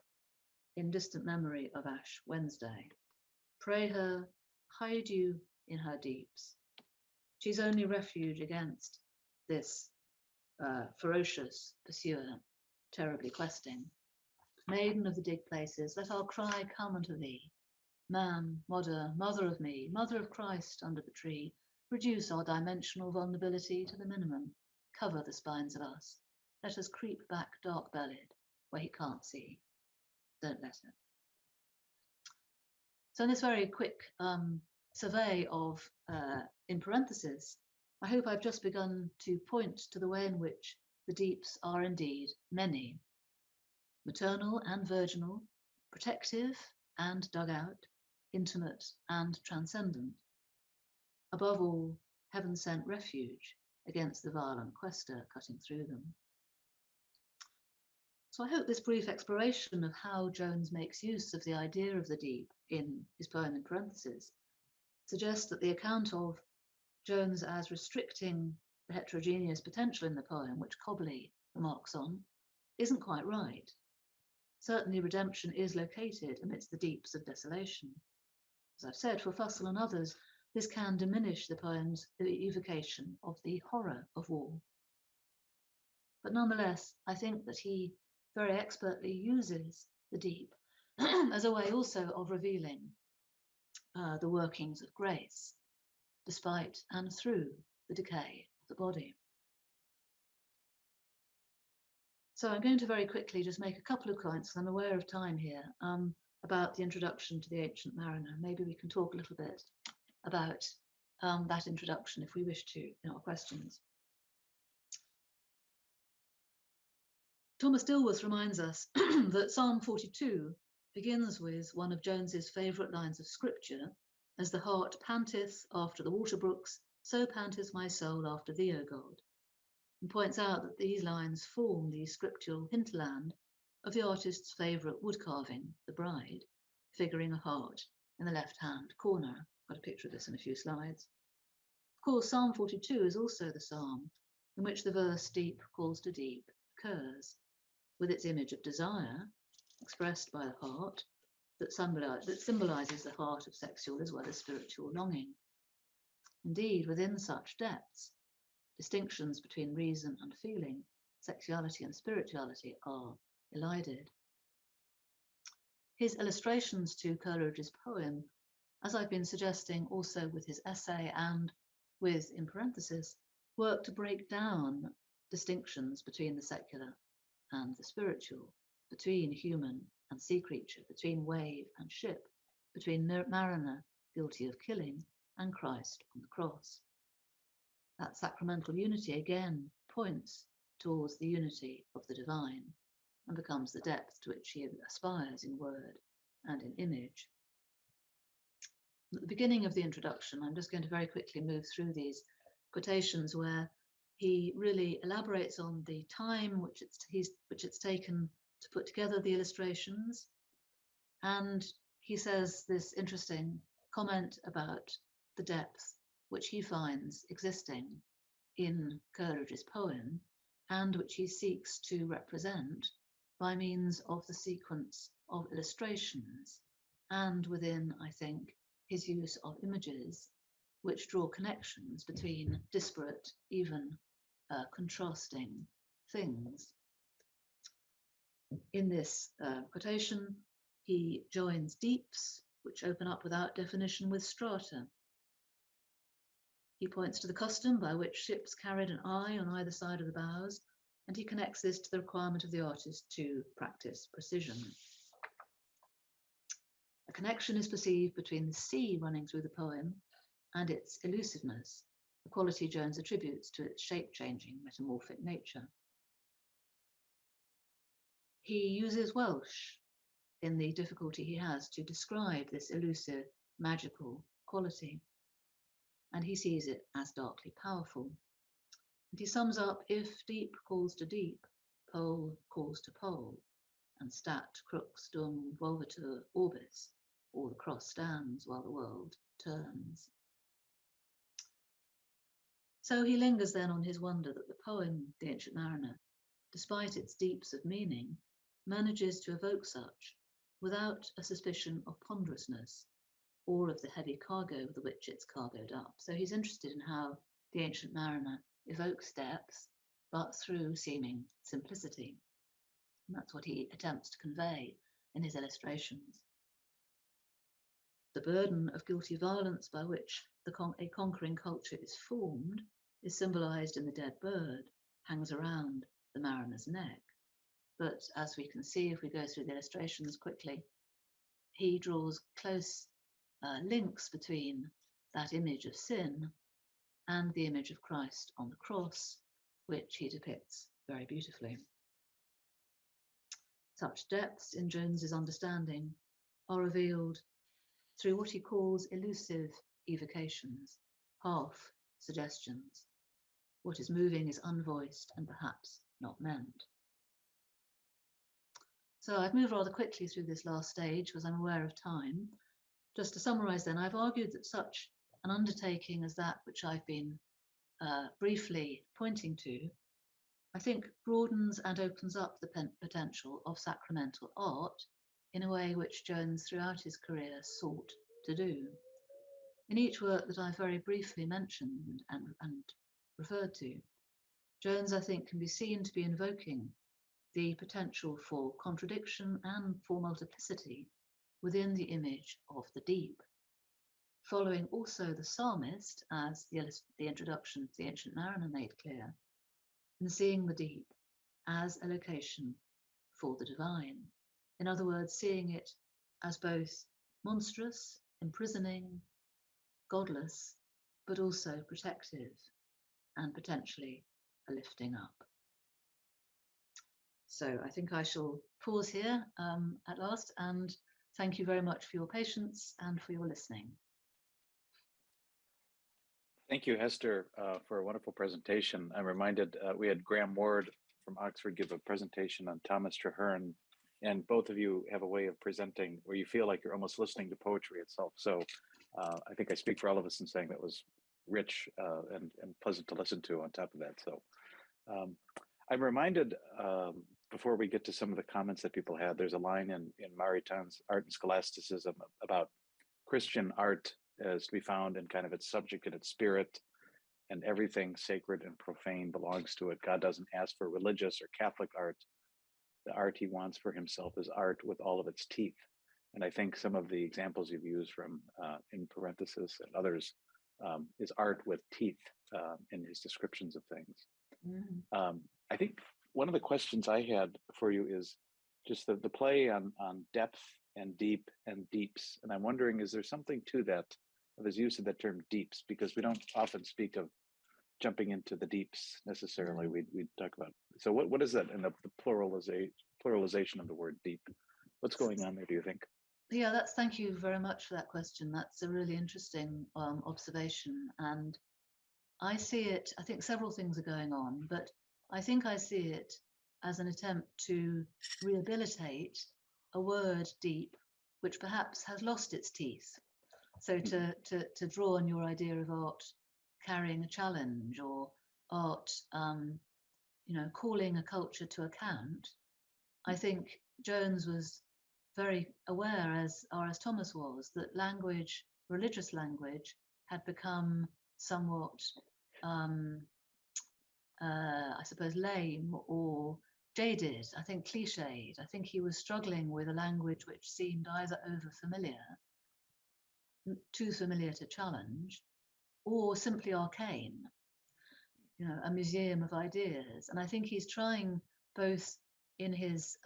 in distant memory of Ash Wednesday. Pray her, hide you in her deeps. She's only refuge against this ferocious pursuer, terribly questing. Maiden of the dig places, let our cry come unto thee. Man, mother of me, mother of Christ under the tree, reduce our dimensional vulnerability to the minimum. Cover the spines of us. Let us creep back dark-bellied where he can't see. Don't let it. So in this very quick survey of, in parentheses, I hope I've just begun to point to the way in which the deeps are indeed many. Maternal and virginal, protective and dug out, intimate and transcendent. Above all, heaven-sent refuge against the violent quester cutting through them. So I hope this brief exploration of how Jones makes use of the idea of the deep in his poem in parentheses suggests that the account of Jones as restricting the heterogeneous potential in the poem, which Cobley remarks on, isn't quite right. Certainly redemption is located amidst the deeps of desolation. As I've said, for Fussell and others, this can diminish the poem's evocation of the horror of war. But nonetheless, I think that he very expertly uses the deep as a way also of revealing the workings of grace, despite and through the decay of the body. So I'm going to very quickly just make a couple of points, because I'm aware of time here, about the introduction to the Ancient Mariner. Maybe we can talk a little bit about that introduction if we wish to in our questions. Thomas Dilworth reminds us that Psalm 42 begins with one of Jones's favourite lines of scripture, "As the heart panteth after the water brooks, so panteth my soul after thee, O God," and points out that these lines form the scriptural hinterland of the artist's favourite wood carving, The Bride, figuring a heart in the left-hand corner. I've got a picture of this in a few slides. Of course, Psalm 42 is also the psalm in which the verse "deep calls to deep" occurs, with its image of desire, expressed by the heart, that symbolises the heart of sexual as well as spiritual longing. Indeed, within such depths, distinctions between reason and feeling, sexuality and spirituality are elided. His illustrations to Coleridge's poem, as I've been suggesting also with his essay and with, in parentheses, work to break down distinctions between the secular and the spiritual, between human and sea creature, between wave and ship, between mariner guilty of killing and Christ on the cross. That sacramental unity again points towards the unity of the divine and becomes the depth to which he aspires in word and in image. At the beginning of the introduction, I'm just going to very quickly move through these quotations where he really elaborates on the time which it's taken to put together the illustrations. And he says this interesting comment about the depth which he finds existing in Coleridge's poem and which he seeks to represent by means of the sequence of illustrations and within, I think, his use of images which draw connections between disparate, even contrasting things. In this quotation, he joins deeps, which open up without definition, with strata. He points to the custom by which ships carried an eye on either side of the bows, and he connects this to the requirement of the artist to practice precision. A connection is perceived between the sea running through the poem and its elusiveness, a quality Jones attributes to its shape-changing, metamorphic nature. He uses Welsh in the difficulty he has to describe this elusive, magical quality, and he sees it as darkly powerful. And he sums up, if deep calls to deep, pole calls to pole, and stat crux dum volvitur orbis, or the cross stands while the world turns. So he lingers then on his wonder that the poem, The Ancient Mariner, despite its deeps of meaning, manages to evoke such without a suspicion of ponderousness or of the heavy cargo with which it's cargoed up. So he's interested in how The Ancient Mariner evokes depth, but through seeming simplicity. And that's what he attempts to convey in his illustrations. The burden of guilty violence by which a conquering culture is formed is symbolized in the dead bird, hangs around the mariner's neck. But as we can see, if we go through the illustrations quickly, he draws close links between that image of sin and the image of Christ on the cross, which he depicts very beautifully. Such depths in Jones's understanding are revealed through what he calls elusive evocations, half suggestions. What is moving is unvoiced and perhaps not meant. So I've moved rather quickly through this last stage because I'm aware of time. Just to summarize then, I've argued that such an undertaking as that which I've been briefly pointing to, I think broadens and opens up the potential of sacramental art in a way which Jones throughout his career sought to do. In each work that I've very briefly mentioned and referred to, Jones, I think, can be seen to be invoking the potential for contradiction and for multiplicity within the image of the deep, following also the psalmist, as the introduction to The Ancient Mariner made clear, and seeing the deep as a location for the divine. In other words, seeing it as both monstrous, imprisoning, godless, but also protective and potentially a lifting up. So I think I shall pause here at last, and thank you very much for your patience and for your listening. Thank you, Hester, for a wonderful presentation. I'm reminded we had Graham Ward from Oxford give a presentation on Thomas Traherne, and both of you have a way of presenting where you feel like you're almost listening to poetry itself. So I think I speak for all of us in saying that was rich and pleasant to listen to on top of that. So I'm reminded, before we get to some of the comments that people had, there's a line in Maritain's Art and Scholasticism about Christian art as to be found in kind of its subject and its spirit, and everything sacred and profane belongs to it. God doesn't ask for religious or Catholic art. The art he wants for himself is art with all of its teeth. And I think some of the examples you've used from in parenthesis and others is art with teeth in his descriptions of things. Mm-hmm. I think one of the questions I had for you is just the play on depth and deep and deeps. And I'm wondering, is there something to that, of his use of that term deeps? Because we don't often speak of jumping into the deeps necessarily. We talk about, so what is that in the pluralization of the word deep? What's going on there, do you think? Yeah, thank you very much for that question. That's a really interesting observation. And I see it, I think several things are going on, but I think I see it as an attempt to rehabilitate a word deep, which perhaps has lost its teeth. So to draw on your idea of art carrying a challenge, or art, calling a culture to account, I think Jones was very aware, as R.S. Thomas was, that language, religious language, had become somewhat, I suppose, lame or jaded, I think cliched. I think he was struggling with a language which seemed either over familiar, too familiar to challenge, or simply arcane. a museum of ideas. And I think he's trying both in his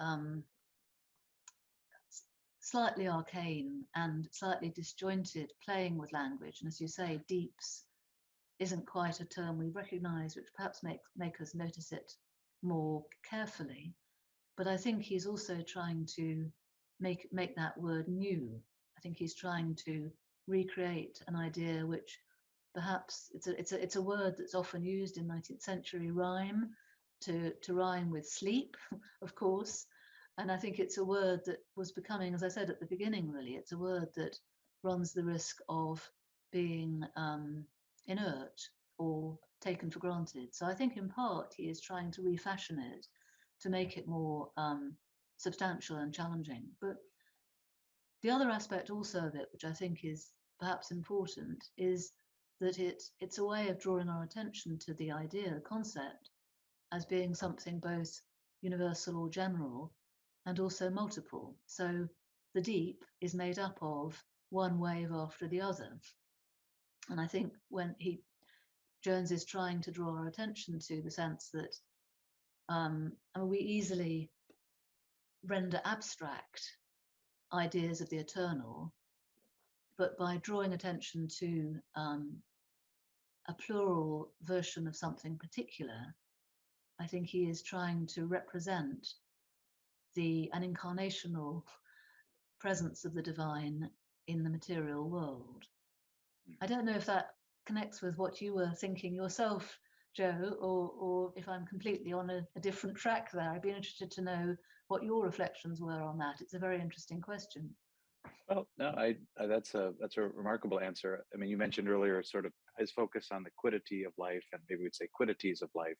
slightly arcane and slightly disjointed playing with language. And as you say, deeps isn't quite a term we recognize, which perhaps make us notice it more carefully. But I think he's also trying to make that word new. I think he's trying to recreate an idea which perhaps it's a word that's often used in 19th century rhyme to rhyme with sleep, of course. And I think it's a word that was becoming, as I said at the beginning, really, it's a word that runs the risk of being inert or taken for granted. So I think in part he is trying to refashion it to make it more substantial and challenging. But the other aspect also of it, which I think is perhaps important, is that it's a way of drawing our attention to the idea, the concept, as being something both universal or general and also multiple. So the deep is made up of one wave after the other. And I think when Jones is trying to draw our attention to the sense that we easily render abstract ideas of the eternal, but by drawing attention to a plural version of something particular, I think he is trying to represent an incarnational presence of the divine in the material world. I don't know if that connects with what you were thinking yourself, Joe, or if I'm completely on a different track there. I'd be interested to know what your reflections were on that. It's a very interesting question. Well, no, that's a remarkable answer. I mean, you mentioned earlier sort of his focus on the quiddity of life, and maybe we'd say quiddities of life,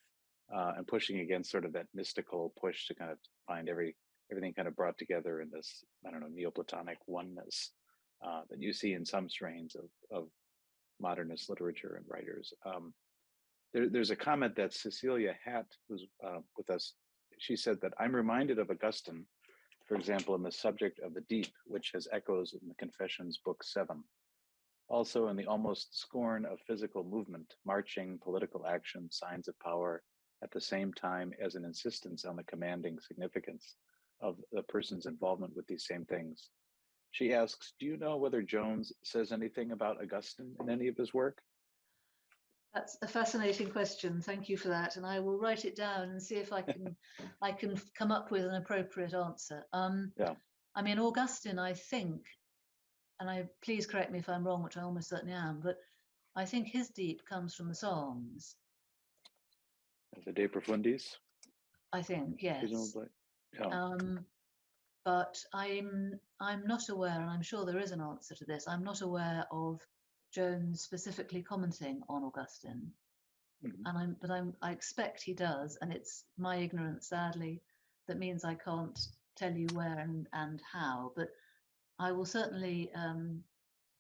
and pushing against sort of that mystical push to kind of find everything kind of brought together in this, I don't know, Neoplatonic oneness that you see in some strains of modernist literature and writers. There's a comment that Cecilia Hatt, who's with us, she said that I'm reminded of Augustine, for example, in the subject of the deep, which has echoes in the Confessions, Book 7. Also in the almost scorn of physical movement, marching, political action, signs of power, at the same time as an insistence on the commanding significance of the person's involvement with these same things. She asks, do you know whether Jones says anything about Augustine in any of his work? That's a fascinating question. Thank you for that. And I will write it down and see if I can I can come up with an appropriate answer. Yeah. I mean, Augustine, I think, and please correct me if I'm wrong, which I almost certainly am, but I think his deep comes from the Psalms. The De Profundis? I think, yes. Presumably. Yeah. But I'm not aware, and I'm sure there is an answer to this. I'm not aware of Jones specifically commenting on Augustine, and I expect he does, and it's my ignorance, sadly, that means I can't tell you where and how. But I will certainly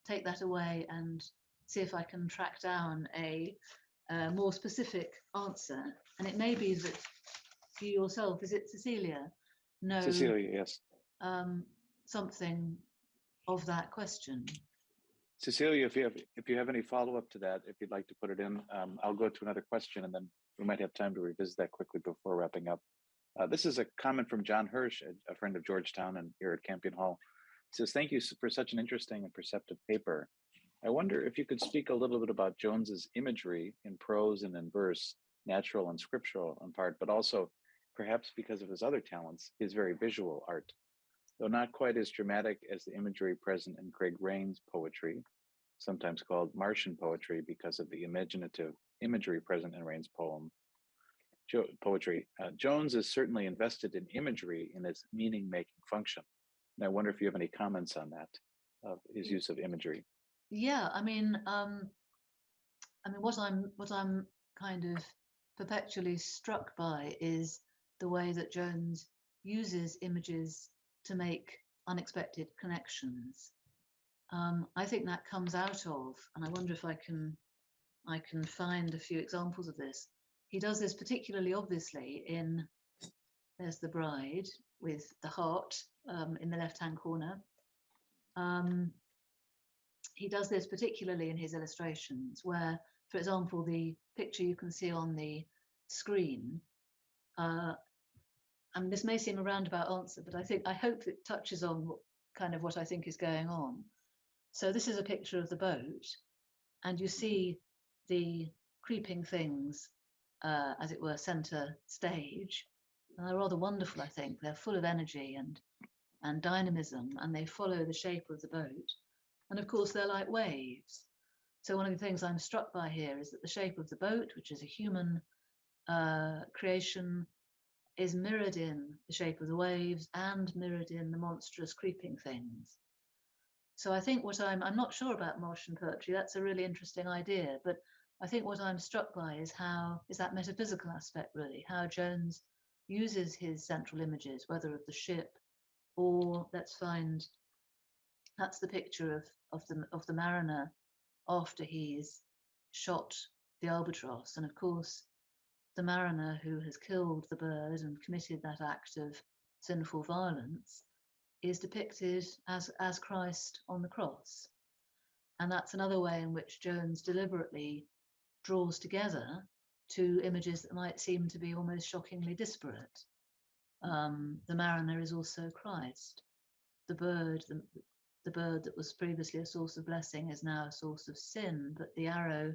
take that away and see if I can track down a more specific answer. And it may be that you yourself, is it Cecilia? No. Cecilia, yes. Something of that question. Cecilia, if you have any follow-up to that, if you'd like to put it in, I'll go to another question, and then we might have time to revisit that quickly before wrapping up. This is a comment from John Hirsch, a friend of Georgetown and here at Campion Hall. He says, thank you for such an interesting and perceptive paper. I wonder if you could speak a little bit about Jones's imagery in prose and in verse, natural and scriptural in part, but also perhaps because of his other talents, his very visual art. Though not quite as dramatic as the imagery present in Craig Rain's poetry, sometimes called Martian poetry because of the imaginative imagery present in Rain's poetry. Jones is certainly invested in imagery in its meaning-making function. And I wonder if you have any comments on that, of his use of imagery. Yeah, I mean, what I'm kind of perpetually struck by is the way that Jones uses images to make unexpected connections. I think that comes out of, and I wonder if I can find a few examples of this. He does this particularly obviously in There's the Bride with the heart in the left-hand corner. He does this particularly in his illustrations, where for example, the picture you can see on the screen, and this may seem a roundabout answer, but I hope it touches on what I think is going on. So this is a picture of the boat, and you see the creeping things, as it were, center stage. And they're rather wonderful, I think. They're full of energy and dynamism, and they follow the shape of the boat. And of course, they're like waves. So one of the things I'm struck by here is that the shape of the boat, which is a human creation, is mirrored in the shape of the waves and mirrored in the monstrous creeping things. So I think I'm not sure about Martian poetry. That's a really interesting idea, but I think what I'm struck by is that metaphysical aspect, really, how Jones uses his central images, whether of the ship or that's the picture of the mariner after he's shot the albatross. And of course, the mariner who has killed the bird and committed that act of sinful violence is depicted as Christ on the cross. And that's another way in which Jones deliberately draws together two images that might seem to be almost shockingly disparate. The mariner is also Christ. The bird that was previously a source of blessing is now a source of sin, but the arrow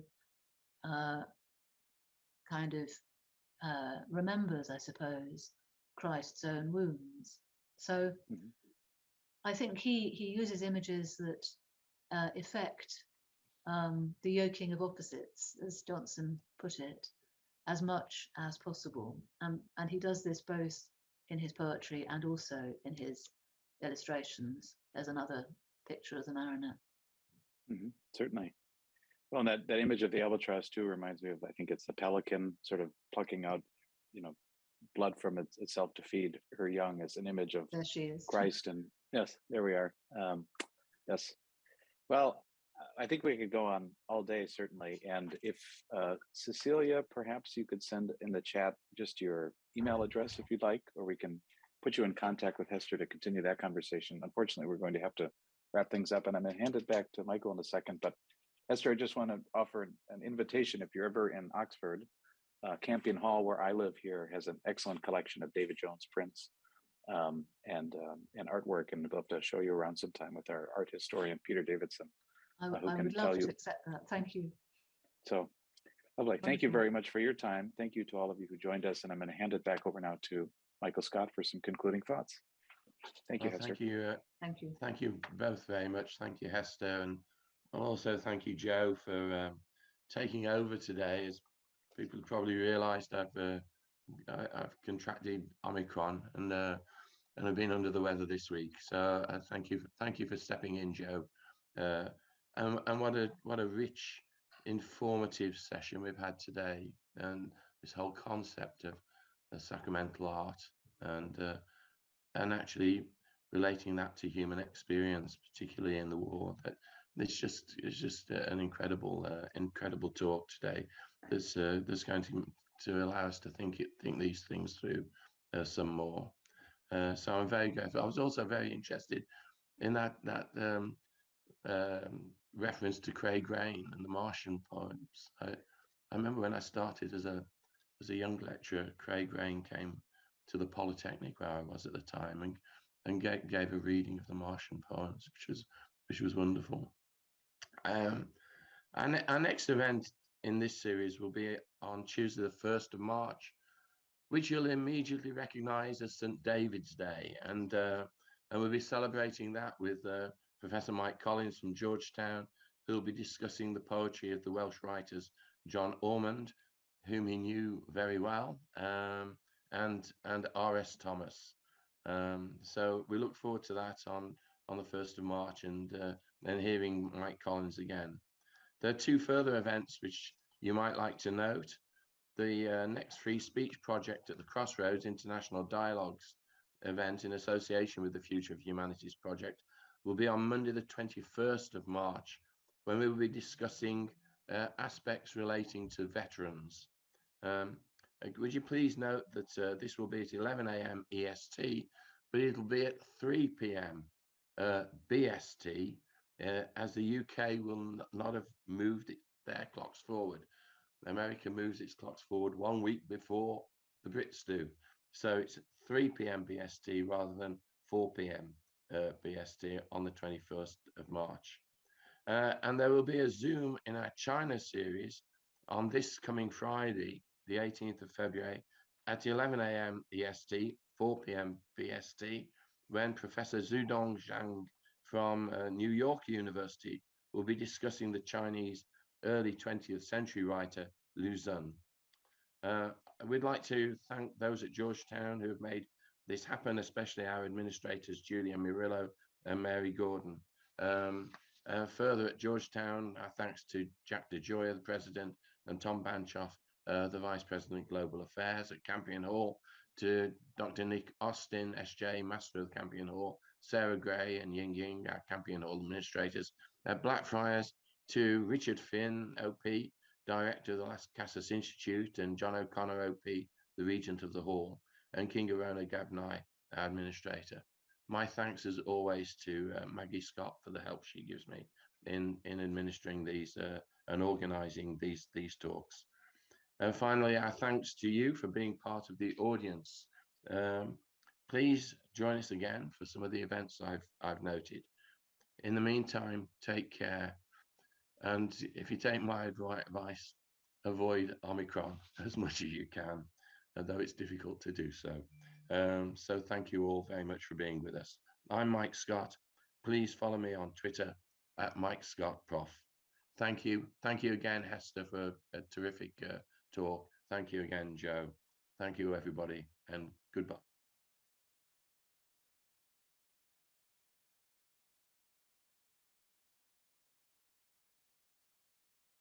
remembers, I suppose, Christ's own wounds. So I think he uses images that effect the yoking of opposites, as Johnson put it, as much as possible. And he does this both in his poetry and also in his illustrations. There's another picture of the mariner. Certainly. Well, and that image of the albatross too reminds me of, I think it's the pelican sort of plucking out, blood from itself to feed her young, as an image of There she is. Christ. And yes, there we are. Yes. Well, I think we could go on all day, certainly. And if Cecilia, perhaps you could send in the chat just your email address if you'd like, or we can put you in contact with Hester to continue that conversation. Unfortunately, we're going to have to wrap things up, and I'm going to hand it back to Michael in a second. But Hester, I just want to offer an invitation. If you're ever in Oxford, Campion Hall, where I live here, has an excellent collection of David Jones prints and artwork, and we'd love to show you around sometime with our art historian, Peter Davidson. I would love to accept that. Thank you. So lovely. Thank you very much for your time. Thank you to all of you who joined us, and I'm going to hand it back over now to Michael Scott for some concluding thoughts. Thank you, Hester. Thank you. Thank you both very much. Thank you, Hester, and also thank you, Joe, for taking over today. As people probably realised, I've contracted Omicron and I've been under the weather this week. So thank you for stepping in, Joe. And what a rich, informative session we've had today, and this whole concept of sacramental art and actually relating that to human experience, particularly in the war. That it's just an incredible talk today. That's going to allow us to think these things through some more. So I'm very grateful. I was also very interested in that reference to Craig Raine and the Martian poems. I remember when I started as a young lecturer, Craig Raine came to the Polytechnic where I was at the time and gave a reading of the Martian poems, which was wonderful. Our next event in this series will be on Tuesday, the 1st of March, which you'll immediately recognize as St. David's Day. And we'll be celebrating that with Professor Mike Collins from Georgetown, who will be discussing the poetry of the Welsh writers John Ormond, whom he knew very well, and R.S. Thomas. So we look forward to that on the 1st of March and hearing Mike Collins again. There are two further events which you might like to note. The next Free Speech Project at the Crossroads International Dialogues event in association with the Future of Humanities Project will be on Monday, the 21st of March, when we will be discussing aspects relating to veterans. Would you please note that this will be at 11 a.m. EST, but it'll be at 3 p.m. BST, as the UK will not have moved their clocks forward. America moves its clocks forward 1 week before the Brits do. So it's 3 p.m. BST rather than 4 p.m. BST on the 21st of March. And there will be a Zoom in our China series on this coming Friday, the 18th of February, at 11 a.m. EST, 4 p.m. BST, when Professor Zhudong Zhang from New York University will be discussing the Chinese early 20th century writer Lu Xun. We'd like to thank those at Georgetown who have made this happen, especially our administrators, Julia Murillo and Mary Gordon. Further at Georgetown, our thanks to Jack DeJoya, the president, and Tom Banchoff, the vice president, Global Affairs at Campion Hall, to Dr. Nick Austin, SJ, master of Campion Hall, Sarah Gray and Ying Ying, our Campion Hall administrators, at Blackfriars, to Richard Finn, OP, director of the Las Casas Institute, and John O'Connor, OP, the regent of the hall, and King Arona Gabnai, our administrator. My thanks as always to Maggie Scott for the help she gives me in administering these and organizing these talks. And finally, our thanks to you for being part of the audience. Please join us again for some of the events I've noted. In the meantime, take care. And if you take my advice, avoid Omicron as much as you can, although it's difficult to do so. So thank you all very much for being with us. I'm Mike Scott. Please follow me on Twitter at Mike Scott Prof. Thank you. Thank you again, Hester, for a terrific talk. Thank you again, Joe. Thank you, everybody, and goodbye.